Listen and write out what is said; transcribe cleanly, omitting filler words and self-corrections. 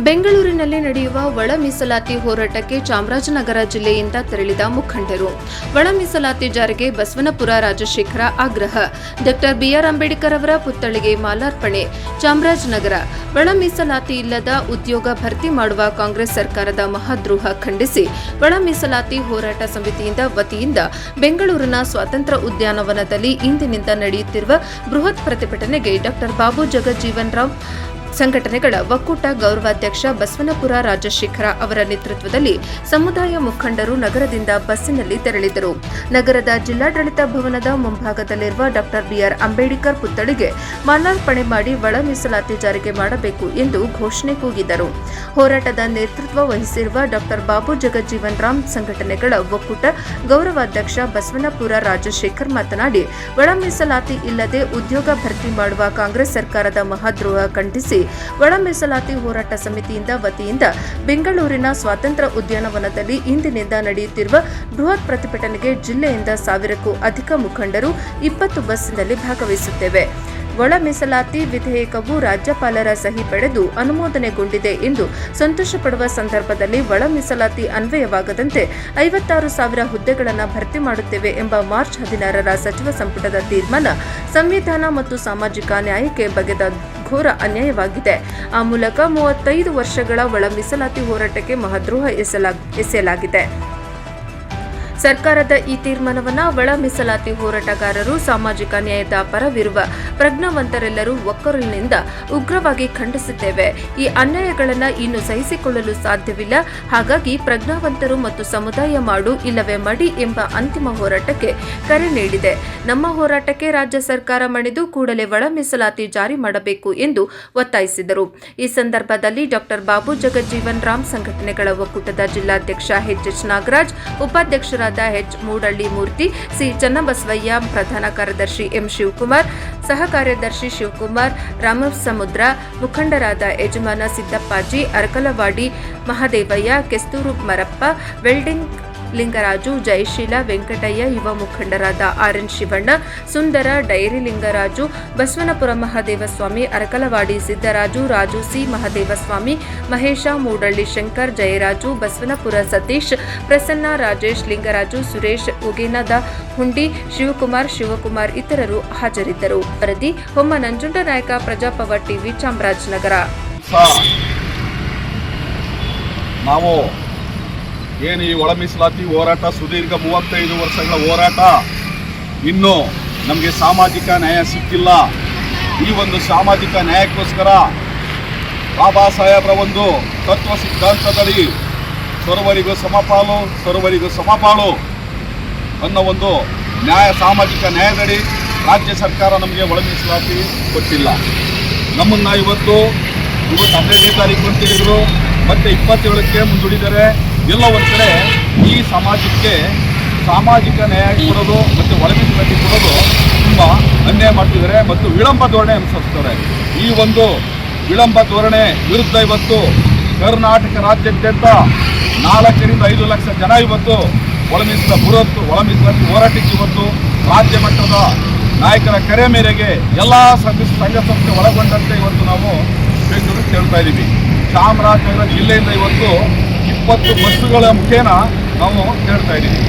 ಬೆಂಗಳೂರಿನಲ್ಲಿ ನಡೆಯುವ ಒಳ ಮೀಸಲಾತಿ ಹೋರಾಟಕ್ಕೆ ಚಾಮರಾಜನಗರ ಜಿಲ್ಲೆಯಿಂದ ತೆರಳಿದ ಮುಖಂಡರು. ಒಳ ಮೀಸಲಾತಿ ಜಾರಿಗೆ ಬಸವನಪುರ ರಾಜಶೇಖರ ಆಗ್ರಹ. ಡಾ ಬಿಆರ್ ಅಂಬೇಡ್ಕರ್ ಅವರ ಪುತ್ಥಳಿಗೆ ಮಾಲಾರ್ಪಣೆ. ಚಾಮರಾಜನಗರ ಒಳ ಮೀಸಲಾತಿ ಇಲ್ಲದ ಉದ್ಯೋಗ ಭರ್ತಿ ಮಾಡುವ ಕಾಂಗ್ರೆಸ್ ಸರ್ಕಾರದ ಮಹಾದ್ರೋಹ ಖಂಡಿಸಿ ಒಳ ಮೀಸಲಾತಿ ಹೋರಾಟ ಸಮಿತಿಯಿಂದ ವತಿಯಿಂದ ಬೆಂಗಳೂರಿನ ಸ್ವಾತಂತ್ರ್ಯ ಉದ್ಯಾನವನದಲ್ಲಿ ಇಂದಿನಿಂದ ನಡೆಯುತ್ತಿರುವ ಬೃಹತ್ ಪ್ರತಿಭಟನೆಗೆ ಡಾ ಬಾಬು ಜಗಜೀವನ್ ರಾಮ್ ಸಂಘಟನೆಗಳ ಒಕ್ಕೂಟ ಗೌರವಾಧ್ಯಕ್ಷ ಬಸವನಪುರ ರಾಜಶೇಖರ ಅವರ ನೇತೃತ್ವದಲ್ಲಿ ಸಮುದಾಯ ಮುಖಂಡರು ನಗರದಿಂದ ಬಸ್ಸಿನಲ್ಲಿ ತೆರಳಿದರು. ನಗರದ ಜಿಲ್ಲಾಡಳಿತ ಭವನದ ಮುಂಭಾಗದಲ್ಲಿರುವ ಡಾ ಬಿಆರ್ ಅಂಬೇಡ್ಕರ್ ಪುತ್ಥಳಿಗೆ ಮಾಲಾರ್ಪಣೆ ಮಾಡಿ ಒಳ ಮೀಸಲಾತಿ ಜಾರಿಗೆ ಮಾಡಬೇಕು ಎಂದು ಘೋಷಣೆ ಕೂಗಿದರು. ಹೋರಾಟದ ನೇತೃತ್ವ ವಹಿಸಿರುವ ಡಾ ಬಾಬು ಜಗಜೀವನ್ ರಾಮ್ ಸಂಘಟನೆಗಳ ಒಕ್ಕೂಟ ಗೌರವಾಧ್ಯಕ್ಷ ಬಸವನಪುರ ರಾಜಶೇಖರ್ ಮಾತನಾಡಿ, ಒಳ ಮೀಸಲಾತಿ ಇಲ್ಲದೆ ಉದ್ಯೋಗ ಭರ್ತಿ ಮಾಡುವ ಕಾಂಗ್ರೆಸ್ ಸರ್ಕಾರದ ಮಹಾದ್ರೋಹ ಖಂಡಿಸಿ ಒಳ ಮೀಸಲಾತಿ ಹೋರಾಟ ಸಮಿತಿಯಿಂದ ವತಿಯಿಂದ ಬೆಂಗಳೂರಿನ ಸ್ವಾತಂತ್ರ್ಯ ಉದ್ಯಾನವನದಲ್ಲಿ ಇಂದಿನಿಂದ ನಡೆಯುತ್ತಿರುವ ಬೃಹತ್ ಪ್ರತಿಭಟನೆಗೆ ಜಿಲ್ಲೆಯಿಂದ 1000ಕ್ಕೂ ಅಧಿಕ ಮುಖಂಡರು 20 ಬಸ್ಸಿನಲ್ಲಿ ಭಾಗವಹಿಸುತ್ತೇವೆ. ಒಳ ಮೀಸಲಾತಿ ವಿಧೇಯಕವು ರಾಜ್ಯಪಾಲರ ಸಹಿ ಪಡೆದು ಅನುಮೋದನೆಗೊಂಡಿದೆ ಎಂದು ಸಂತೋಷಪಡುವ ಸಂದರ್ಭದಲ್ಲಿ ಒಳ ಮೀಸಲಾತಿ ಅನ್ವಯವಾಗದಂತೆ 56,000 ಹುದ್ದೆಗಳನ್ನು ಭರ್ತಿ ಮಾಡುತ್ತೇವೆ ಎಂಬ ಮಾರ್ಚ್ 16ರ ಸಚಿವ ಸಂಪುಟದ ತೀರ್ಮಾನ ಸಂವಿಧಾನ ಮತ್ತು ಸಾಮಾಜಿಕ ನ್ಯಾಯಕ್ಕೆ ಬಗೆದ ಘೋರ ಅನ್ಯಾಯವಾಗಿದೆ. ಆ ಮೂಲಕ 35 ವರ್ಷಗಳ ಒಳ ಮೀಸಲಾತಿ ಹೋರಾಟಕ್ಕೆ ಮಹಾದ್ರೋಹ ಎಸೆಯಲಾಗಿದೆ. ಸರ್ಕಾರದ ಈ ತೀರ್ಮಾನವನ್ನು ಒಳ ಮೀಸಲಾತಿ ಹೋರಾಟಗಾರರು, ಸಾಮಾಜಿಕ ನ್ಯಾಯದ ಪರವಿರುವ ಪ್ರಜ್ಞಾವಂತರೆಲ್ಲರೂ ಒಕ್ಕೊರಲಿನಿಂದ ಉಗ್ರವಾಗಿ ಖಂಡಿಸುತ್ತೇವೆ. ಈ ಅನ್ಯಾಯಗಳನ್ನು ಇನ್ನು ಸಹಿಸಿಕೊಳ್ಳಲು ಸಾಧ್ಯವಿಲ್ಲ. ಹಾಗಾಗಿ ಪ್ರಜ್ಞಾವಂತರು ಮತ್ತು ಸಮುದಾಯ ಮಾಡು ಇಲ್ಲವೇ ಮಡಿ ಎಂಬ ಅಂತಿಮ ಹೋರಾಟಕ್ಕೆ ಕರೆ ನೀಡಿದೆ. ನಮ್ಮ ಹೋರಾಟಕ್ಕೆ ರಾಜ್ಯ ಸರ್ಕಾರ ಮಣಿದು ಕೂಡಲೇ ಒಳ ಮೀಸಲಾತಿ ಜಾರಿ ಮಾಡಬೇಕು ಎಂದು ಒತ್ತಾಯಿಸಿದರು. ಈ ಸಂದರ್ಭದಲ್ಲಿ ಡಾ ಬಾಬು ಜಗಜೀವನ್ ರಾಮ್ ಸಂಘಟನೆಗಳ ಒಕ್ಕೂಟದ ಜಿಲ್ಲಾಧ್ಯಕ್ಷ ಎಚ್ ನಾಗರಾಜ್, ಉಪಾಧ್ಯಕ್ಷರಾದ ಎಚ್ ಮೂಡಳ್ಳಿ ಮೂರ್ತಿ, ಸಿ ಚನ್ನಬಸವಯ್ಯ, ಪ್ರಧಾನ ಕಾರ್ಯದರ್ಶಿ ಎಂ ಶಿವಕುಮಾರ್, ಸಹ ಕಾರ್ಯದರ್ಶಿ ಶಿವಕುಮಾರ್, ರಾಮಸಮುದ್ರ, ಮುಖಂಡರಾದ ಯಜಮಾನ ಸಿದ್ದಪ್ಪಾಜಿ, ಅರಕಲವಾಡಿ ಮಹದೇವಯ್ಯ, ಕೆಸ್ತೂರು ಮರಪ್ಪ, ವೆಲ್ಡಿಂಗ್ ಲಿಂಗರಾಜು, ಜಯಶೀಲ, ವೆಂಕಟಯ್ಯ, ಯುವ ಮುಖಂಡರಾದ ಆರ್ಎನ್ ಶಿವಣ್ಣ, ಸುಂದರ, ಡೈರಿ ಲಿಂಗರಾಜು, ಬಸವನಪುರ ಮಹದೇವಸ್ವಾಮಿ, ಅರಕಲವಾಡಿ ಸಿದ್ದರಾಜು, ರಾಜು ಸಿ ಮಹದೇವಸ್ವಾಮಿ, ಮಹೇಶ, ಮೂಡಳ್ಳಿ ಶಂಕರ್, ಜಯರಾಜು, ಬಸವನಪುರ ಸತೀಶ್, ಪ್ರಸನ್ನ, ರಾಜೇಶ್, ಲಿಂಗರಾಜು, ಸುರೇಶ್, ಉಗೇನದ ಹುಂಡಿ, ಶಿವಕುಮಾರ್ ಇತರರು ಹಾಜರಿದ್ದರು. ವರದಿ ಹೊಮ್ಮ ನಂಜುಂಡನಾಯಕ, ಪ್ರಜಾಪವ ಟಿವಿ, ಚಾಮರಾಜನಗರ. ಏನು ಈ ಒಳ ಮೀಸಲಾತಿ ಹೋರಾಟ ಸುದೀರ್ಘ 35 ವರ್ಷಗಳ ಹೋರಾಟ, ಇನ್ನೂ ನಮಗೆ ಸಾಮಾಜಿಕ ನ್ಯಾಯ ಸಿಕ್ಕಿಲ್ಲ. ಈ ಒಂದು ಸಾಮಾಜಿಕ ನ್ಯಾಯಕ್ಕೋಸ್ಕರ ಬಾಬಾ ಸಾಹೇಬ್ರ ಒಂದು ತತ್ವ ಸಿದ್ಧಾಂತದಲ್ಲಿ ಸರ್ವರಿಗೂ ಸಮಪಾಲು ಅನ್ನೋ ಒಂದು ಸಾಮಾಜಿಕ ನ್ಯಾಯದಡಿ ರಾಜ್ಯ ಸರ್ಕಾರ ನಮಗೆ ಒಳ ಮೀಸಲಾತಿ ಕೊಟ್ಟಿಲ್ಲ. ನಮ್ಮನ್ನು ಇವತ್ತು 15ನೇ ತಾರೀಕು ಅಂತಿದ್ರು, ಮತ್ತೆ 27ಕ್ಕೆ ಮುಂದೂಡಿದ್ದಾರೆ. ಎಲ್ಲ ಒಂದು ಕಡೆ ಈ ಸಮಾಜಕ್ಕೆ ಸಾಮಾಜಿಕ ನ್ಯಾಯ ಕೊಡೋದು ಮತ್ತು ಒಳ ಮೀಸಲಾತಿ ಕೊಡೋದು ತುಂಬ ಅನ್ಯಾಯ ಮಾಡ್ತಿದ್ದಾರೆ ಮತ್ತು ವಿಳಂಬ ಧೋರಣೆ ಅನುಸರಿಸ್ತಾರೆ. ಈ ಒಂದು ವಿಳಂಬ ಧೋರಣೆ ವಿರುದ್ಧ ಇವತ್ತು ಕರ್ನಾಟಕ ರಾಜ್ಯಾದ್ಯಂತ 4 ರಿಂದ 5 ಲಕ್ಷ ಜನ ಇವತ್ತು ಒಳ ಮೀಸಲಾತಿ ಹೋರಾಟಕ್ಕೆ ಇವತ್ತು ರಾಜ್ಯ ಮಟ್ಟದ ನಾಯಕರ ಕರೆ ಮೇರೆಗೆ ಎಲ್ಲ ಸಂಘ ಸಂಸ್ಥೆ ಒಳಗೊಂಡಂತೆ ಇವತ್ತು ನಾವು ಬೆಂಗಳೂರಿಗೆ ಸೇರ್ತಾ ಇದ್ದೀವಿ. ಚಾಮರಾಜನಗರ ಜಿಲ್ಲೆಯಿಂದ ಇವತ್ತು 20 ಬಸ್ಸುಗಳ ಮುಖೇನ ನಾವು ಹೇಳ್ತಾ ಇದ್ದೀವಿ.